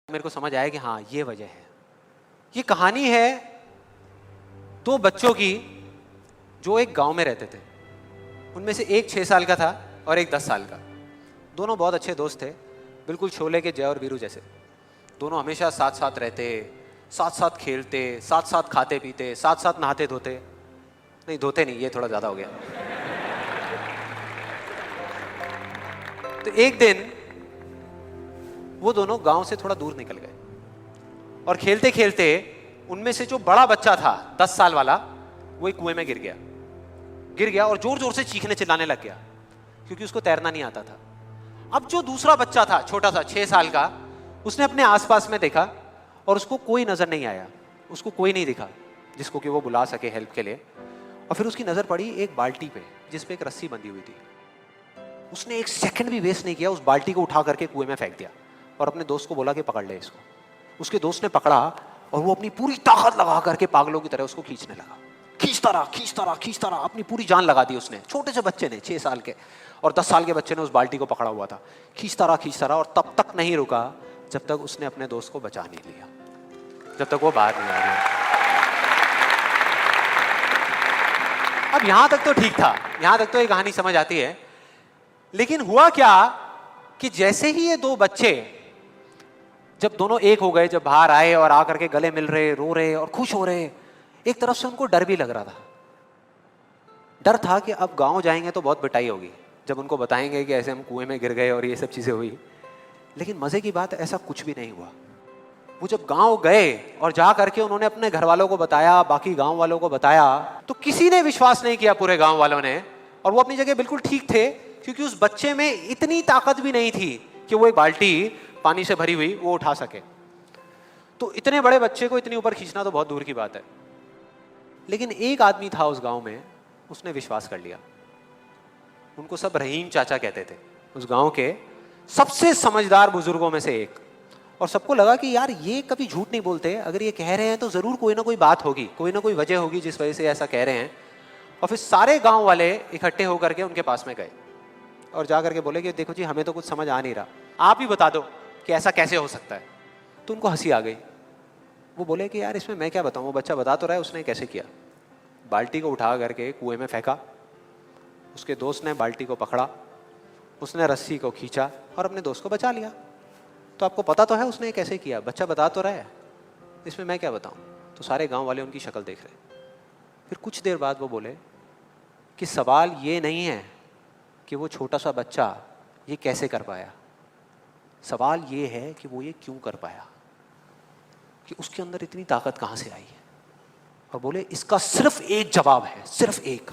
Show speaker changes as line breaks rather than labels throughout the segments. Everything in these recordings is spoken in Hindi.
मेरे को समझ आया कि हाँ ये वजह है। ये कहानी है दो बच्चों की जो एक गांव में रहते थे। उनमें से एक 6 साल का था और एक 10 साल का। दोनों बहुत अच्छे दोस्त थे, बिल्कुल शोले के जय और वीरू जैसे। दोनों हमेशा साथ साथ रहते, साथ साथ खेलते, साथ साथ खाते पीते, साथ साथ नहाते धोते। नहीं धोते नहीं, ये थोड़ा ज्यादा हो गया। तो एक दिन वो दोनों गांव से थोड़ा दूर निकल गए और खेलते खेलते उनमें से जो बड़ा बच्चा था 10 साल वाला, वो एक कुएं में गिर गया और जोर जोर से चीखने चिल्लाने लग गया क्योंकि उसको तैरना नहीं आता था। अब जो दूसरा बच्चा था छोटा सा 6 साल का, उसने अपने आसपास में देखा और उसको कोई नजर नहीं आया, उसको कोई नहीं दिखा जिसको कि वो बुला सके हेल्प के लिए। और फिर उसकी नजर पड़ी एक बाल्टी पे जिस पे एक रस्सी बंधी हुई थी। उसने एक सेकंड भी वेस्ट नहीं किया, उस बाल्टी को उठा करके कुएं में फेंक दिया और अपने दोस्त को बोला कि पकड़ ले इसको। उसके दोस्त ने पकड़ा और वो अपनी पूरी ताकत लगा करके पागलों की तरह उसको खींचने लगा। खींचता रहा, अपनी पूरी जान लगा दी उसने। छोटे से बच्चे ने, 6 साल के और 10 साल के बच्चे ने उस बाल्टी को पकड़ा हुआ था। खींचता रहा और तब तक नहीं रुका जब तक उसने अपने दोस्त को बचा नहीं लिया, जब तक वो बाहर नहीं आ गया। अब यहां तक तो ठीक था, यहां तक तो ये कहानी समझ आती है। लेकिन हुआ क्या कि जैसे ही ये दो बच्चे जब दोनों एक हो गए, जब बाहर आए और आकर के गले मिल रहे, रो रहे और खुश हो रहे, एक तरफ से उनको डर भी लग रहा था। डर था कि अब गांव जाएंगे तो बहुत पिटाई होगी जब उनको बताएंगे कि ऐसे हम कुएं में गिर गए और ये सब चीजें हुई। लेकिन मजे की बात, ऐसा कुछ भी नहीं हुआ। वो जब गांव गए और जा करके उन्होंने अपने घर वालों को बताया, बाकी गांव वालों को बताया, तो किसी ने विश्वास नहीं किया, पूरे गांव वालों ने। और वो अपनी जगह बिल्कुल ठीक थे क्योंकि उस बच्चे में इतनी ताकत भी नहीं थी कि वो एक बाल्टी पानी से भरी हुई वो उठा सके। तो इतने बड़े बच्चे को इतनी ऊपर खींचना तो बहुत दूर की बात है। लेकिन एक आदमी था उस गांव में, उसने विश्वास कर लिया। उनको सब रहीम चाचा कहते थे, उस गांव के सबसे समझदार बुजुर्गों में से एक। और सबको लगा कि यार ये कभी झूठ नहीं बोलते, अगर ये कह रहे हैं तो जरूर कोई ना कोई बात होगी, कोई ना कोई वजह होगी जिस वजह से ऐसा कह रहे हैं। और फिर सारे गांव वाले इकट्ठे होकर के उनके पास में गए और जा करके बोले कि देखो जी, हमें तो कुछ समझ आ नहीं रहा, आप ही बता दो कि ऐसा कैसे हो सकता है। तो उनको हंसी आ गई। वो बोले कि यार इसमें मैं क्या बताऊं, वो बच्चा बता तो रहा है उसने कैसे किया। बाल्टी को उठा करके कुएं में फेंका, उसके दोस्त ने बाल्टी को पकड़ा, उसने रस्सी को खींचा और अपने दोस्त को बचा लिया। तो आपको पता तो है उसने कैसे किया, बच्चा बता तो रहा है, इसमें मैं क्या बताऊं। तो सारे गांव वाले उनकी शक्ल देख रहे। फिर कुछ देर बाद वो बोले कि सवाल ये नहीं है कि वो छोटा सा बच्चा ये कैसे कर पाया, सवाल ये है कि वो ये क्यों कर पाया, कि उसके अंदर इतनी ताकत कहां से आई है। और बोले इसका सिर्फ एक जवाब है, सिर्फ एक,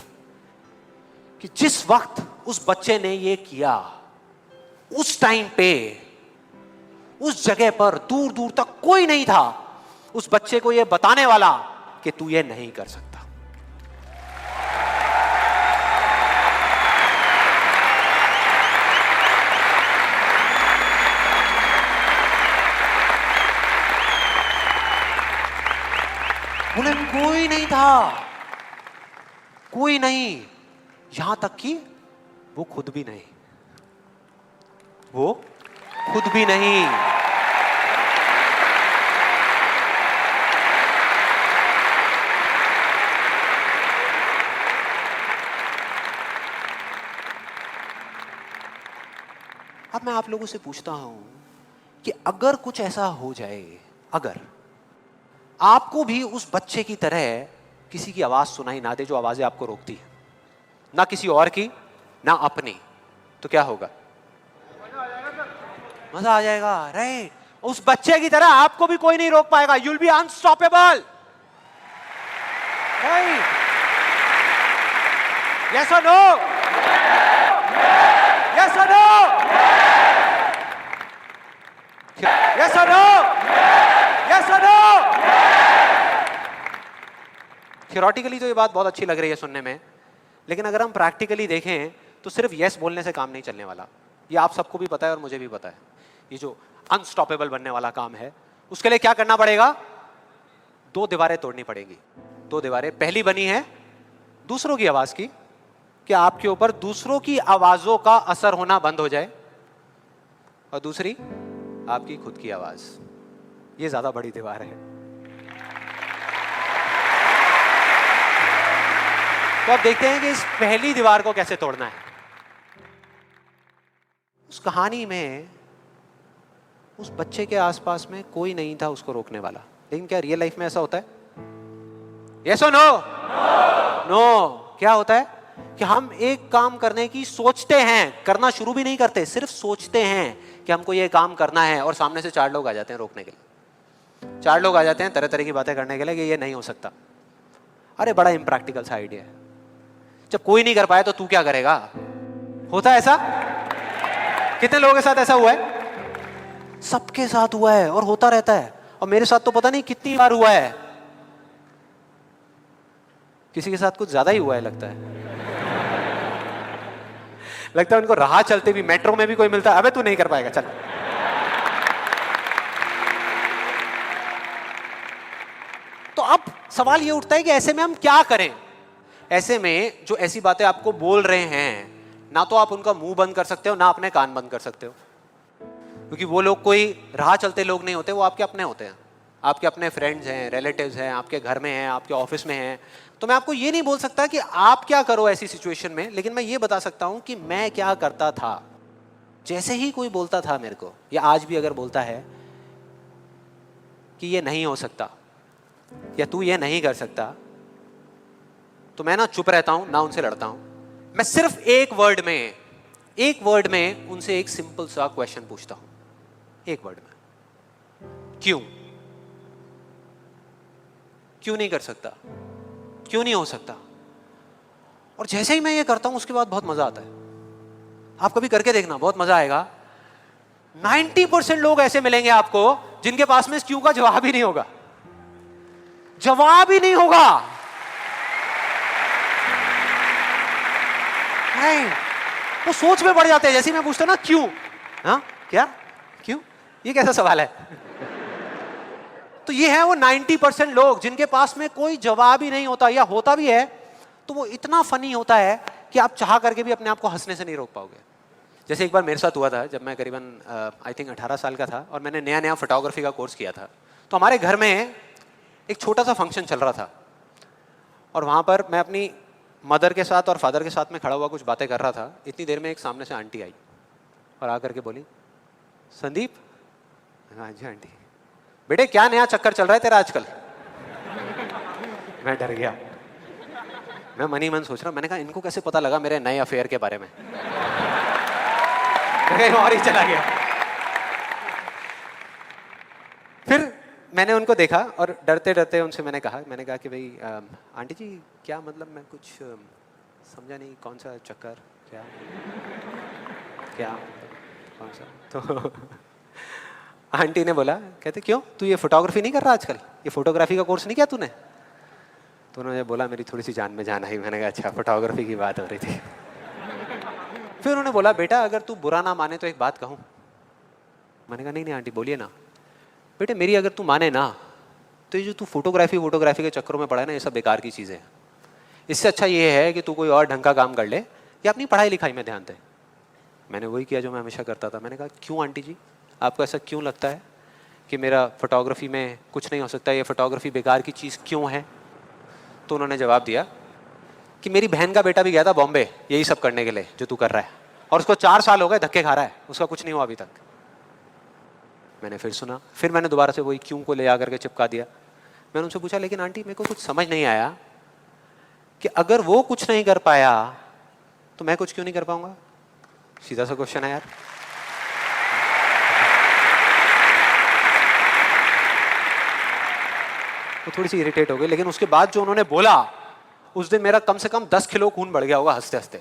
कि जिस वक्त उस बच्चे ने ये किया, उस टाइम पे उस जगह पर दूर दूर तक कोई नहीं था उस बच्चे को ये बताने वाला कि तू ये नहीं कर सकता। बोले कोई नहीं था, कोई नहीं, यहां तक कि वो खुद भी नहीं, वो खुद भी नहीं। अब मैं आप लोगों से पूछता हूं कि अगर कुछ ऐसा हो जाए, अगर आपको भी उस बच्चे की तरह किसी की आवाज सुनाई ना दे जो आवाजें आपको रोकती है, ना किसी और की ना अपनी, तो क्या होगा? मजा आ जाएगा, राइट। उस बच्चे की तरह आपको भी कोई नहीं रोक पाएगा। You will be unstoppable, right? Yes और नो? यस और नो? यस और नो? यस और नो? थियोरेटिकली तो ये बात बहुत अच्छी लग रही है सुनने में, लेकिन अगर हम प्रैक्टिकली देखें तो सिर्फ यस बोलने से काम नहीं चलने वाला। ये आप सबको भी पता है और मुझे भी पता है। ये जो अनस्टॉपेबल बनने वाला काम है, उसके लिए क्या करना पड़ेगा? 2 दीवारें तोड़नी पड़ेगी। 2 दीवारें, पहली बनी है दूसरों की आवाज की, कि आपके ऊपर दूसरों की आवाजों का असर होना बंद हो जाए, और दूसरी आपकी खुद की आवाज। ये ज्यादा बड़ी दीवार है। तो अब देखते हैं कि इस पहली दीवार को कैसे तोड़ना है। उस कहानी में उस बच्चे के आसपास में कोई नहीं था उसको रोकने वाला, लेकिन क्या रियल लाइफ में ऐसा होता है? यस और नो? नो। क्या होता है कि हम एक काम करने की सोचते हैं, करना शुरू भी नहीं करते, सिर्फ सोचते हैं कि हमको ये काम करना है, और सामने से 4 लोग आ जाते हैं रोकने के लिए। 4 लोग आ जाते हैं तरह तरह की बातें करने के लिए कि ये नहीं हो सकता। अरे बड़ा इम्प्रैक्टिकल सा आइडिया है। जब कोई नहीं कर पाया तो तू क्या करेगा? होता है ऐसा? कितने लोगों के साथ ऐसा हुआ है? सबके साथ हुआ है और होता रहता है। और मेरे साथ तो पता नहीं कितनी बार हुआ है। किसी के साथ कुछ ज्यादा ही हुआ है लगता है। लगता है उनको राह चलते भी, मेट्रो में भी कोई मिलता है, अबे तू नहीं कर पाएगा चल। तो अब सवाल ये उठता है कि ऐसे में हम क्या करें? ऐसे में जो ऐसी बातें आपको बोल रहे हैं, ना तो आप उनका मुंह बंद कर सकते हो, ना अपने कान बंद कर सकते हो, क्योंकि वो लोग कोई राह चलते लोग नहीं होते, वो आपके अपने होते हैं। आपके अपने फ्रेंड्स हैं, रिलेटिव्स हैं, आपके घर में हैं, आपके ऑफिस में हैं। तो मैं आपको ये नहीं बोल सकता कि आप क्या करो ऐसी सिचुएशन में, लेकिन मैं ये बता सकता हूं कि मैं क्या करता था। जैसे ही कोई बोलता था मेरे को, या आज भी अगर बोलता है कि ये नहीं हो सकता या तू ये नहीं कर सकता, तो मैं ना चुप रहता हूं, ना उनसे लड़ता हूं। मैं सिर्फ एक वर्ड में उनसे एक सिंपल सा क्वेश्चन पूछता हूं, एक वर्ड में, क्यों? क्यों नहीं कर सकता? क्यों नहीं हो सकता? और जैसे ही मैं ये करता हूं उसके बाद बहुत मजा आता है। आप कभी करके देखना, बहुत मजा आएगा। 90% लोग ऐसे मिलेंगे आपको जिनके पास में इस क्यों का जवाब ही नहीं होगा। जवाब ही नहीं होगा। नहीं, वो सोच में पड़ जाते हैं। जैसे मैं पूछता ना क्यों, हाँ क्या, क्यों, ये कैसा सवाल है? तो ये है वो 90% लोग जिनके पास में कोई जवाब ही नहीं होता, या होता भी है तो वो इतना फनी होता है कि आप चाह करके भी अपने आप को हंसने से नहीं रोक पाओगे। जैसे एक बार मेरे साथ हुआ था, जब मैं करीबन आई थिंक 18 साल का था और मैंने नया नया फोटोग्राफी का कोर्स किया था। तो हमारे घर में एक छोटा सा फंक्शन चल रहा था और वहाँ पर मैं अपनी मदर के साथ और फादर के साथ में खड़ा हुआ कुछ बातें कर रहा था। इतनी देर में एक सामने से आंटी आई और आकर के बोली, संदीप। हाँ जी आंटी। बेटे क्या नया चक्कर चल रहा है तेरा आजकल? मैं डर गया। मैं मन ही मन सोच रहा, मैंने कहा इनको कैसे पता लगा मेरे नए अफेयर के बारे में? कहीं और ही चला गया। फिर मैंने उनको देखा और डरते डरते उनसे मैंने कहा कि भाई आंटी जी क्या मतलब, मैं कुछ समझा नहीं, कौन सा चक्कर, क्या क्या कौन सा? तो आंटी ने बोला, कहते क्यों तू ये फोटोग्राफी नहीं कर रहा आजकल? ये फोटोग्राफी का कोर्स नहीं किया तूने? तो उन्होंने बोला मेरी थोड़ी सी जान में जान आई। मैंने कहा अच्छा, फोटोग्राफी की बात हो रही थी। फिर उन्होंने बोला, बेटा अगर तू बुरा ना माने तो एक बात कहूँ। मैंने कहा नहीं नहीं आंटी बोलिए ना। बेटे मेरी अगर तू माने ना, तो ये जो तू फोटोग्राफी के चक्करों में पड़ा है ना, ये सब बेकार की चीज़ें हैं। इससे अच्छा ये है कि तू कोई और ढंग का काम कर ले या अपनी पढ़ाई लिखाई में ध्यान दे। मैंने वही किया जो मैं हमेशा करता था। मैंने कहा क्यों आंटी जी, आपको ऐसा क्यों लगता है कि मेरा फोटोग्राफी में कुछ नहीं हो सकता, ये फोटोग्राफी बेकार की चीज़ क्यों है? तो उन्होंने जवाब दिया कि मेरी बहन का बेटा भी गया था बॉम्बे यही सब करने के लिए जो तू कर रहा है, और उसको 4 साल हो गए धक्के खा रहा है, उसका कुछ नहीं हुआ अभी तक। मैंने फिर सुना, फिर मैंने दोबारा से वही क्यों को ले आकर के चिपका दिया। मैंने उनसे पूछा लेकिन आंटी मेरे को कुछ समझ नहीं आया कि अगर वो कुछ नहीं कर पाया तो मैं कुछ क्यों नहीं कर पाऊंगा? सीधा सा क्वेश्चन है यार। वो थोड़ी सी इरिटेट हो गई, लेकिन उसके बाद जो उन्होंने बोला, उस दिन मेरा कम से कम 10 किलो खून बढ़ गया होगा हंसते हंसते।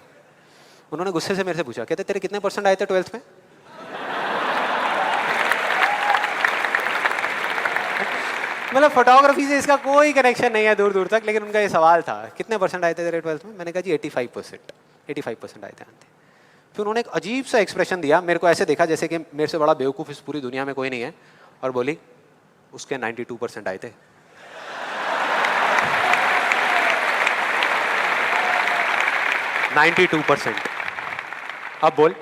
उन्होंने गुस्से से मेरे से पूछा, कहते तेरे कितने % आए थे 12th में? मतलब फोटोग्राफी से इसका कोई कनेक्शन नहीं है दूर दूर तक, लेकिन उनका ये सवाल था कितने % आए थे तेरे 12th में? मैंने कहा जी 85% आए थे आंटी। फिर उन्होंने एक अजीब सा एक्सप्रेशन दिया, मेरे को ऐसे देखा जैसे कि मेरे से बड़ा बेवकूफ़ इस पूरी दुनिया में कोई नहीं है, और बोली उसके 92% आए थे। %92। अब बोल।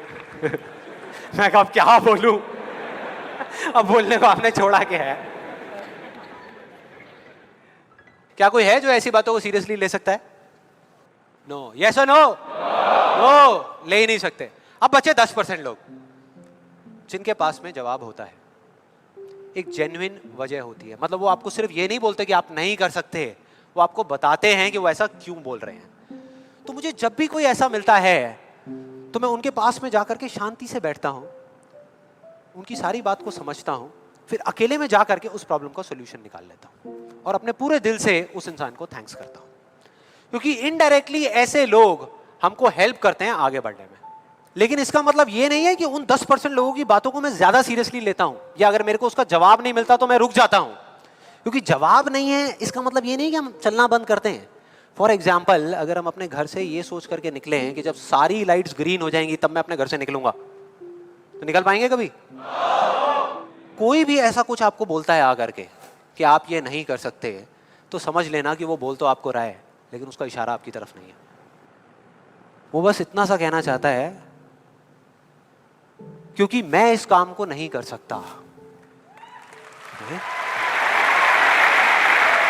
मैं कहा अब क्या बोलूं? अब बोलने को आपने छोड़ा क्या है? क्या कोई है जो ऐसी बातों को सीरियसली ले सकता है? नो, यस और नो? नो, ले ही नहीं सकते। अब बचे 10% लोग जिनके पास में जवाब होता है, एक जेन्युइन वजह होती है। मतलब वो आपको सिर्फ ये नहीं बोलते कि आप नहीं कर सकते, वो आपको बताते हैं कि वो ऐसा क्यों बोल रहे हैं। तो मुझे जब भी कोई ऐसा मिलता है तो मैं उनके पास में जाकर के शांति से बैठता हूं, उनकी सारी बात को समझता हूं, फिर अकेले में जाकर के उस प्रॉब्लम का सॉल्यूशन निकाल लेता हूं और अपने पूरे दिल से उस इंसान को थैंक्स करता हूं। क्योंकि इनडायरेक्टली ऐसे लोग हमको हेल्प करते हैं आगे बढ़ने में। लेकिन इसका मतलब ये नहीं है कि उन 10% लोगों की बातों को मैं ज्यादा सीरियसली लेता हूं, या अगर मेरे को उसका जवाब नहीं मिलता तो मैं रुक जाता हूं। क्योंकि जवाब नहीं है इसका मतलब ये नहीं कि हम चलना बंद करते हैं। फॉर एग्जाम्पल, अगर हम अपने घर से ये सोच करके निकले हैं कि जब सारी लाइट्स ग्रीन हो जाएंगी तब मैं अपने घर से निकलूंगा, तो निकल पाएंगे कभी? कोई भी ऐसा कुछ आपको बोलता है आकर के कि आप ये नहीं कर सकते, तो समझ लेना कि वो बोल तो आपको रहा है, लेकिन उसका इशारा आपकी तरफ नहीं है। वो बस इतना सा कहना चाहता है क्योंकि मैं इस काम को नहीं कर सकता।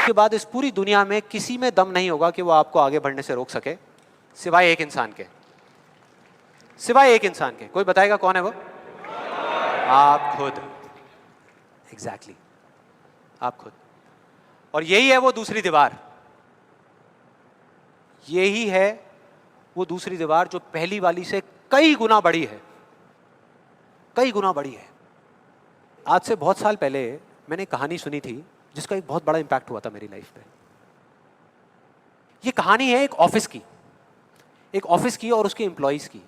के बाद इस पूरी दुनिया में किसी में दम नहीं होगा कि वो आपको आगे बढ़ने से रोक सके, सिवाय एक इंसान के। सिवाय एक इंसान के। कोई बताएगा कौन है वो? आप खुद। एग्जैक्टली, आप खुद। और यही है वो दूसरी दीवार। यही है वो दूसरी दीवार जो पहली वाली से कई गुना बड़ी है, कई गुना बड़ी है। आज से बहुत साल पहले मैंने कहानी सुनी थी जिसका एक बहुत बड़ा इंपैक्ट हुआ था मेरी लाइफ पे। ये कहानी है एक ऑफिस की, एक ऑफिस की और उसके एम्प्लॉइज की।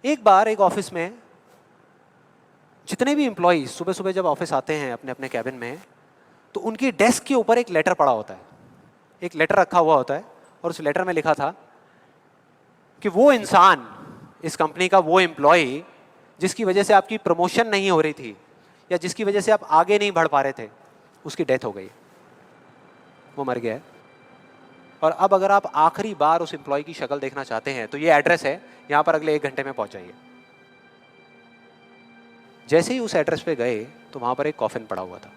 एक बार एक ऑफिस में जितने भी एम्प्लॉइज सुबह सुबह जब ऑफिस आते हैं अपने अपने कैबिन में, तो उनकी डेस्क के ऊपर एक लेटर पड़ा होता है, एक लेटर रखा हुआ होता है, और उस लेटर में लिखा था कि वो इंसान, इस कंपनी का वो एम्प्लॉय जिसकी वजह से आपकी प्रमोशन नहीं हो रही थी या जिसकी वजह से आप आगे नहीं बढ़ पा रहे थे, उसकी डेथ हो गई, वो मर गया है। और अब अगर आप आखिरी बार उस एम्प्लॉय की शक्ल देखना चाहते हैं तो ये एड्रेस है, यहां पर अगले 1 घंटे में पहुंच जाइए। जैसे ही उस एड्रेस पे गए तो वहां पर एक कॉफिन पड़ा हुआ था।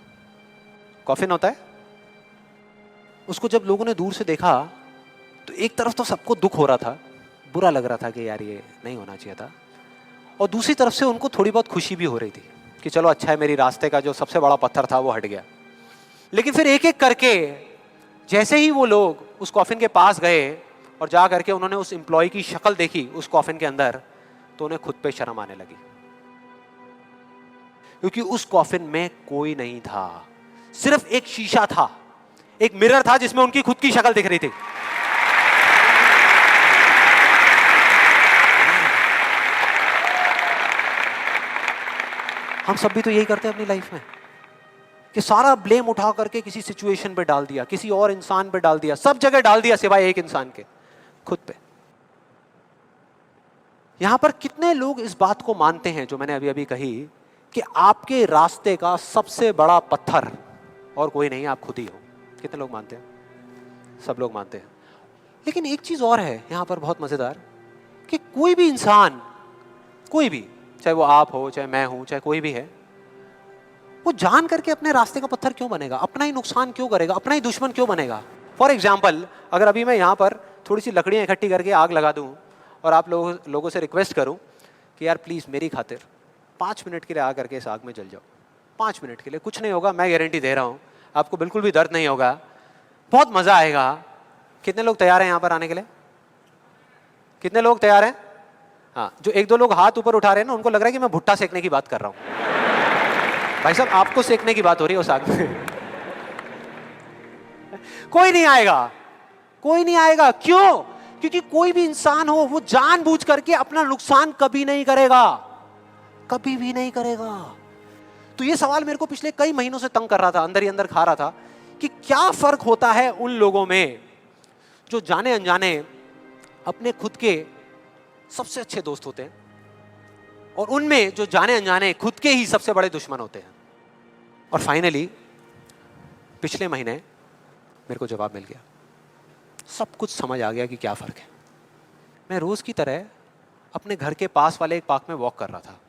कॉफिन होता है, उसको जब लोगों ने दूर से देखा तो एक तरफ तो सबको दुख हो रहा था, बुरा लग रहा था कि यार ये नहीं होना चाहिए था, और दूसरी तरफ से उनको थोड़ी बहुत खुशी भी हो रही थी कि चलो अच्छा है, मेरी रास्ते का जो सबसे बड़ा पत्थर था वो हट गया। लेकिन फिर एक एक करके जैसे ही वो लोग उस कॉफिन के पास गए और जा करके उन्होंने उस एम्प्लॉय की शक्ल देखी उस कॉफिन के अंदर, तो उन्हें खुद पे शर्म आने लगी। क्योंकि उस कॉफिन में कोई नहीं था, सिर्फ एक शीशा था, एक मिरर था जिसमें उनकी खुद की शक्ल दिख रही थी। हम सब भी तो यही करते हैं अपनी लाइफ में कि सारा ब्लेम उठा करके किसी सिचुएशन पे डाल दिया, किसी और इंसान पे डाल दिया, सब जगह डाल दिया सिवाय एक इंसान के, खुद पे। यहां पर कितने लोग इस बात को मानते हैं जो मैंने अभी अभी कही कि आपके रास्ते का सबसे बड़ा पत्थर और कोई नहीं, आप खुद ही हो? कितने लोग मानते हैं? सब लोग मानते हैं। लेकिन एक चीज और है यहां पर बहुत मजेदार, कि कोई भी इंसान, कोई भी, चाहे वो आप हो, चाहे मैं हूं, चाहे कोई भी है, वो जान करके अपने रास्ते का पत्थर क्यों बनेगा? अपना ही नुकसान क्यों करेगा? अपना ही दुश्मन क्यों बनेगा? फॉर एग्जाम्पल, अगर अभी मैं यहाँ पर थोड़ी सी लकड़ियाँ इकट्ठी करके आग लगा दूँ और आप लोगों से रिक्वेस्ट करूँ कि यार प्लीज़ मेरी खातिर 5 मिनट के लिए आ करके इस आग में जल जाओ, 5 मिनट के लिए, कुछ नहीं होगा, मैं गारंटी दे रहा हूँ, आपको बिल्कुल भी दर्द नहीं होगा, बहुत मज़ा आएगा। कितने लोग तैयार हैं यहाँ पर आने के लिए? कितने लोग तैयार हैं? हाँ, जो 1-2 लोग हाथ ऊपर उठा रहे हैं ना, उनको लग रहा है कि मैं भुट्टा सेकने की बात कर रहा हूँ। भाई साहब, आपको सेकने की बात हो रही है उस आग में। कोई नहीं आएगा, कोई नहीं आएगा। क्यों? क्योंकि कोई भी इंसान हो वो जानबूझ करके अपना नुकसान कभी नहीं करेगा, कभी भी नहीं करेगा। तो ये सवाल मेरे को पिछले कई महीनों से तंग कर रहा था, अंदर ही अंदर खा रहा था कि क्या फर्क होता है उन लोगों में जो जाने अनजाने अपने खुद के सबसे अच्छे दोस्त होते हैं और उनमें जो जाने अनजाने खुद के ही सबसे बड़े दुश्मन होते हैं। और फाइनली पिछले महीने मेरे को जवाब मिल गया, सब कुछ समझ आ गया कि क्या फर्क है। मैं रोज की तरह अपने घर के पास वाले एक पार्क में वॉक कर रहा था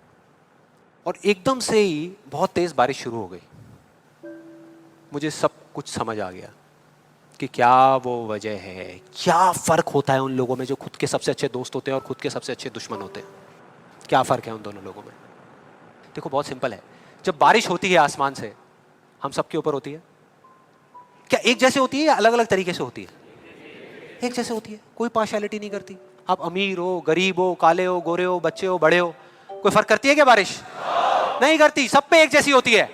और एकदम से ही बहुत तेज बारिश शुरू हो गई। मुझे सब कुछ समझ आ गया कि क्या वो वजह है, क्या फर्क होता है उन लोगों में जो खुद के सबसे अच्छे दोस्त होते हैं और खुद के सबसे अच्छे दुश्मन होते हैं? क्या फर्क है उन दोनों लोगों में? देखो बहुत सिंपल है। जब बारिश होती है आसमान से, हम सबके ऊपर होती है, क्या एक जैसे होती है या अलग अलग तरीके से होती है? एक जैसे होती है, कोई पार्शियलिटी नहीं करती। आप अमीर हो, गरीब हो, काले हो, गोरे हो, बच्चे हो, बड़े हो, कोई फर्क करती है क्या बारिश? नहीं करती, सब पे एक जैसी होती है।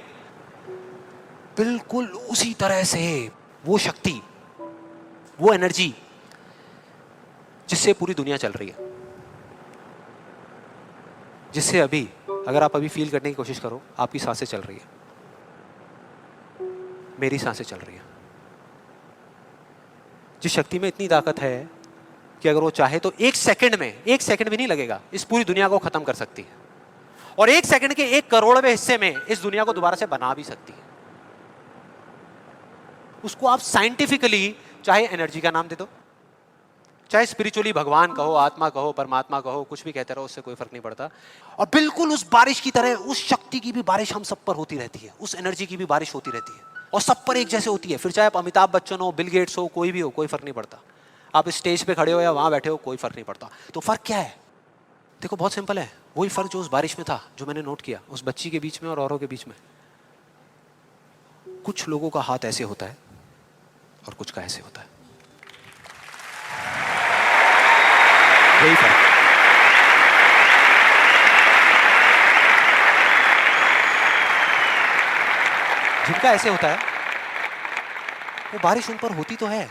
बिल्कुल उसी तरह से वो शक्ति, वो एनर्जी जिससे पूरी दुनिया चल रही है, जिससे अभी अगर आप अभी फील करने की कोशिश करो, आपकी सांसें चल रही है, मेरी सांसें चल रही है। जिस शक्ति में इतनी ताकत है कि अगर वो चाहे तो एक सेकंड भी नहीं लगेगा, इस पूरी दुनिया को खत्म कर सकती है, और एक सेकंड के 1 करोड़वें हिस्से में इस दुनिया को दोबारा से बना भी सकती है। उसको आप साइंटिफिकली चाहे एनर्जी का नाम दे दो, चाहे स्पिरिचुअली भगवान कहो, आत्मा कहो, परमात्मा कहो, कुछ भी कहते रहो, उससे कोई फर्क नहीं पड़ता। और बिल्कुल उस बारिश की तरह उस शक्ति की भी बारिश हम सब पर होती रहती है, उस एनर्जी की भी बारिश होती रहती है, और सब पर एक जैसे होती है। फिर चाहे आप अमिताभ बच्चन हो, बिल गेट्स हो, कोई भी हो, कोई फर्क नहीं पड़ता। आप इस स्टेज पे खड़े हो या वहां बैठे हो, कोई फर्क नहीं पड़ता। तो फर्क क्या है? देखो बहुत सिंपल है, वही फर्क जो उस बारिश में था, जो मैंने नोट किया उस बच्ची के बीच में और औरों के बीच में। कुछ लोगों का हाथ ऐसे होता है और कुछ का ऐसे होता है, यही फर्क। जिनका ऐसे होता है वो बारिश उन पर होती तो है,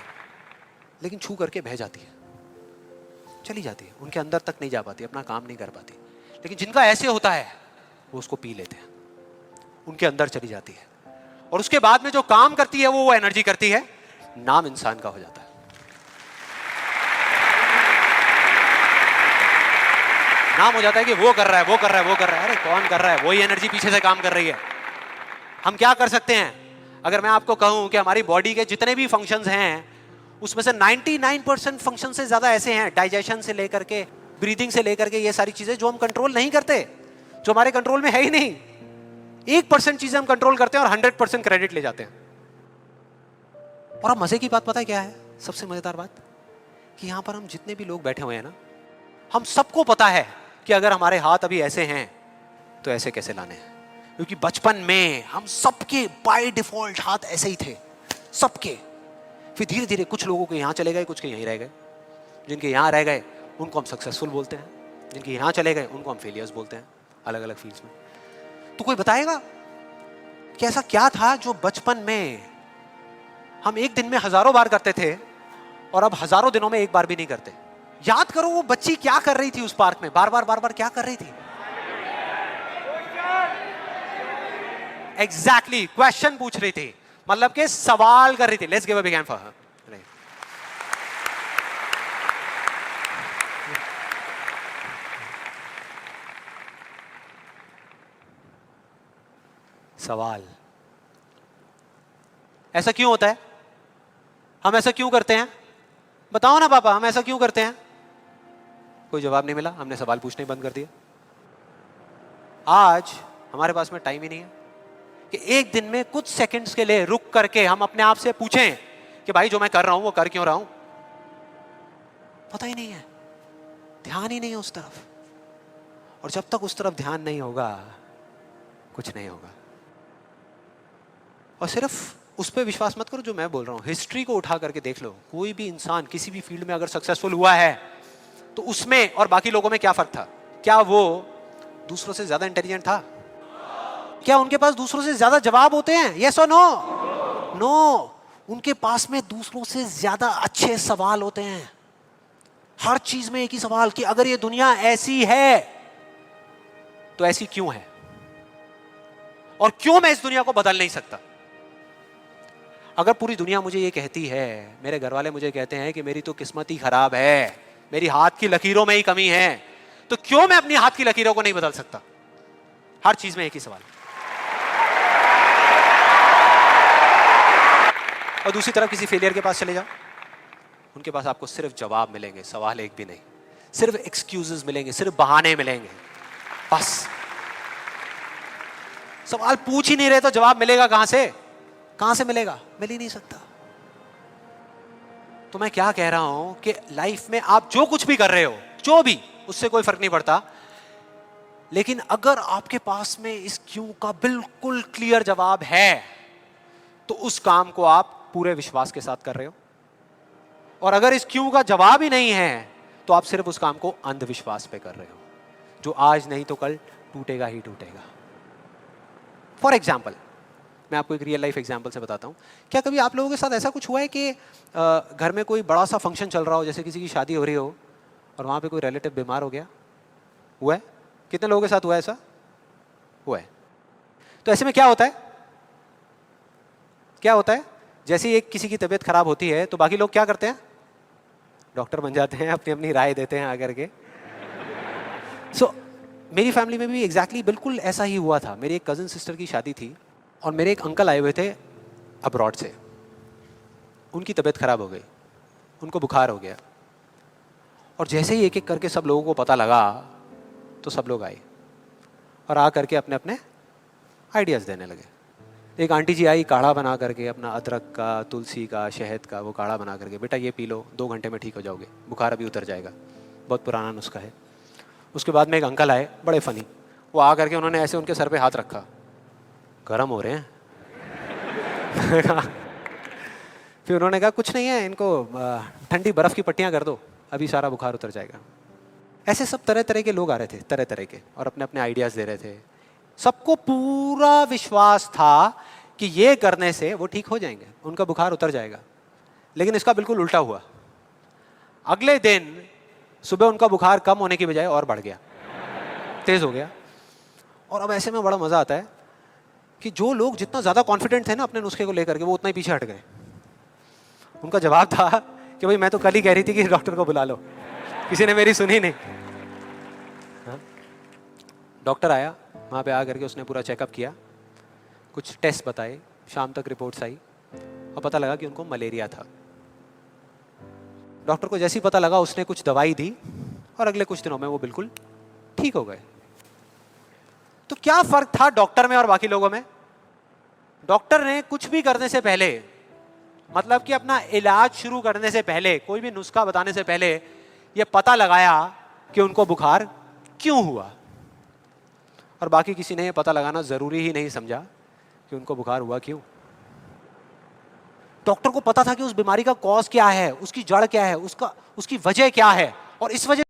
लेकिन छू करके बह जाती है, चली जाती है, उनके अंदर तक नहीं जा पाती, अपना काम नहीं कर पाती। लेकिन जिनका ऐसे होता है वो उसको पी लेते हैं, उनके अंदर चली जाती है, और उसके बाद में जो काम करती है वो एनर्जी करती है, नाम इंसान का हो जाता है। नाम हो जाता है कि वो कर रहा है, वो कर रहा है, वो कर रहा है। अरे कौन कर रहा है? वही एनर्जी पीछे से काम कर रही है। हम क्या कर सकते हैं? अगर मैं आपको कहूं कि हमारी बॉडी के जितने भी फंक्शंस हैं उसमें से 99% फंक्शन से ज्यादा ऐसे हैं, डाइजेशन से लेकर के, ब्रीदिंग से लेकर के, ये सारी चीजें जो हम कंट्रोल नहीं करते, जो हमारे कंट्रोल में है ही नहीं। 1% चीजें हम कंट्रोल करते हैं और 100% क्रेडिट ले जाते हैं। और अब मजे की बात पता है क्या है? सबसे मजेदार बात कि यहां पर हम जितने भी लोग बैठे हुए हैं ना, हम सबको पता है कि अगर हमारे हाथ अभी ऐसे हैं तो ऐसे कैसे लाने हैं, क्योंकि बचपन में हम सबके बाय डिफॉल्ट हाथ ऐसे ही थे, सबके। फिर धीरे धीरे कुछ लोगों के यहां चले गए, कुछ के यहीं रह गए। जिनके यहां रह गए उनको हम सक्सेसफुल बोलते हैं, जिनके यहां चले गए उनको हम फेलियर्स बोलते हैं, अलग अलग फील्ड्स में। तो कोई बताएगा कि ऐसा क्या था जो बचपन में हम एक दिन में हजारों बार करते थे और अब हजारों दिनों में एक बार भी नहीं करते? याद करो वो बच्ची क्या कर रही थी उस पार्क में, बार बार क्या कर रही थी? एग्जैक्टली क्वेश्चन पूछ रही थी, मतलब कि सवाल कर रही थी। Let's give a big hand for her. सवाल। ऐसा क्यों होता है? हम ऐसा क्यों करते हैं? बताओ ना पापा, हम ऐसा क्यों करते हैं? कोई जवाब नहीं मिला, हमने सवाल पूछने ही बंद कर दिया। आज हमारे पास में टाइम ही नहीं है कि एक दिन में कुछ सेकंड्स के लिए रुक करके हम अपने आप से पूछें कि भाई जो मैं कर रहा हूं वो कर क्यों रहा हूं? पता ही नहीं है, ध्यान ही नहीं है उस तरफ। और जब तक उस तरफ ध्यान नहीं होगा कुछ नहीं होगा। और सिर्फ उस पर विश्वास मत करो जो मैं बोल रहा हूं, हिस्ट्री को उठा करके देख लो। कोई भी इंसान किसी भी फील्ड में अगर सक्सेसफुल हुआ है तो उसमें और बाकी लोगों में क्या फर्क था? क्या वो दूसरों से ज्यादा इंटेलिजेंट था? क्या उनके पास दूसरों से ज्यादा जवाब होते हैं? यस और नो? नो। उनके पास में दूसरों से ज्यादा अच्छे सवाल होते हैं। हर चीज में एक ही सवाल कि अगर ये दुनिया ऐसी है तो ऐसी क्यों है, और क्यों मैं इस दुनिया को बदल नहीं सकता? अगर पूरी दुनिया मुझे ये कहती है, मेरे घर वाले मुझे कहते हैं कि मेरी तो किस्मत ही खराब है, मेरी हाथ की लकीरों में ही कमी है, तो क्यों मैं अपनी हाथ की लकीरों को नहीं बदल सकता? हर चीज में एक ही सवाल। और दूसरी तरफ किसी फेलियर के पास चले जाओ, उनके पास आपको सिर्फ जवाब मिलेंगे, सवाल एक भी नहीं। सिर्फ एक्सक्यूजेस मिलेंगे, सिर्फ बहाने मिलेंगे, बस। सवाल पूछ ही नहीं रहे तो जवाब मिलेगा कहां से? कहां से मिलेगा? मिल ही नहीं सकता। तो मैं क्या कह रहा हूं कि लाइफ में आप जो कुछ भी कर रहे हो, जो भी, उससे कोई फर्क नहीं पड़ता, लेकिन अगर आपके पास में इस क्यों का बिल्कुल क्लियर जवाब है तो उस काम को आप पूरे विश्वास के साथ कर रहे हो। और अगर इस क्यों का जवाब ही नहीं है तो आप सिर्फ उस काम को अंधविश्वास पे कर रहे हो, जो आज नहीं तो कल टूटेगा ही टूटेगा। फॉर एग्जाम्पल, मैं आपको एक रियल लाइफ एग्जाम्पल से बताता हूं। क्या कभी आप लोगों के साथ ऐसा कुछ हुआ है कि घर में कोई बड़ा सा फंक्शन चल रहा हो, जैसे किसी की शादी हो रही हो और वहां पे कोई रिलेटिव बीमार हो गया? हुआ है? कितने लोगों के साथ हुआ है ऐसा? हुआ है। तो ऐसे में क्या होता है? क्या होता है? जैसे ही एक किसी की तबीयत खराब होती है तो बाकी लोग क्या करते हैं? डॉक्टर बन जाते हैं, अपनी अपनी राय देते हैं आकर के। मेरी फैमिली में भी एग्जैक्टली बिल्कुल ऐसा ही हुआ था। मेरी एक कज़न सिस्टर की शादी थी और मेरे एक अंकल आए हुए थे अब्रॉड से। उनकी तबीयत खराब हो गई, उनको बुखार हो गया, और जैसे ही एक एक करके सब लोगों को पता लगा तो सब लोग आए और आ करके अपने अपने आइडियाज़ देने लगे। एक आंटी जी आई, काढ़ा बना करके, अपना अदरक का, तुलसी का, शहद का वो काढ़ा बना करके, बेटा ये पी लो, 2 घंटे में ठीक हो जाओगे, बुखार अभी उतर जाएगा, बहुत पुराना नुस्खा है। उसके बाद में एक अंकल आए, बड़े फनी, वो आ करके उन्होंने ऐसे उनके सर पे हाथ रखा, गर्म हो रहे हैं। फिर उन्होंने कहा कुछ नहीं है, इनको ठंडी बर्फ़ की पट्टियाँ कर दो, अभी सारा बुखार उतर जाएगा। ऐसे सब तरह तरह के लोग आ रहे थे, तरह तरह के, और अपने अपने आइडियाज़ दे रहे थे। सबको पूरा विश्वास था कि ये करने से वो ठीक हो जाएंगे, उनका बुखार उतर जाएगा। लेकिन इसका बिल्कुल उल्टा हुआ। अगले दिन सुबह उनका बुखार कम होने की बजाय और बढ़ गया, तेज हो गया। और अब ऐसे में बड़ा मजा आता है कि जो लोग जितना ज्यादा कॉन्फिडेंट थे ना अपने नुस्खे को लेकर के, वो उतना ही पीछे हट गए। उनका जवाब था कि भाई मैं तो कल ही कह रही थी कि डॉक्टर को बुला लो, किसी ने मेरी सुनी नहीं। हाँ? डॉक्टर आया, वहां पे आ करके उसने पूरा चेकअप किया, कुछ टेस्ट बताए, शाम तक रिपोर्ट्स आई और पता लगा कि उनको मलेरिया था। डॉक्टर को जैसे ही पता लगा उसने कुछ दवाई दी और अगले कुछ दिनों में वो बिल्कुल ठीक हो गए। तो क्या फर्क था डॉक्टर में और बाकी लोगों में? डॉक्टर ने कुछ भी करने से पहले, मतलब कि अपना इलाज शुरू करने से पहले, कोई भी नुस्खा बताने से पहले ये पता लगाया कि उनको बुखार क्यों हुआ, और बाकी किसी ने ये पता लगाना जरूरी ही नहीं समझा कि उनको बुखार हुआ क्यों। डॉक्टर को पता था कि उस बीमारी का कॉज क्या है, उसकी जड़ क्या है, उसकी वजह क्या है, और इस वजह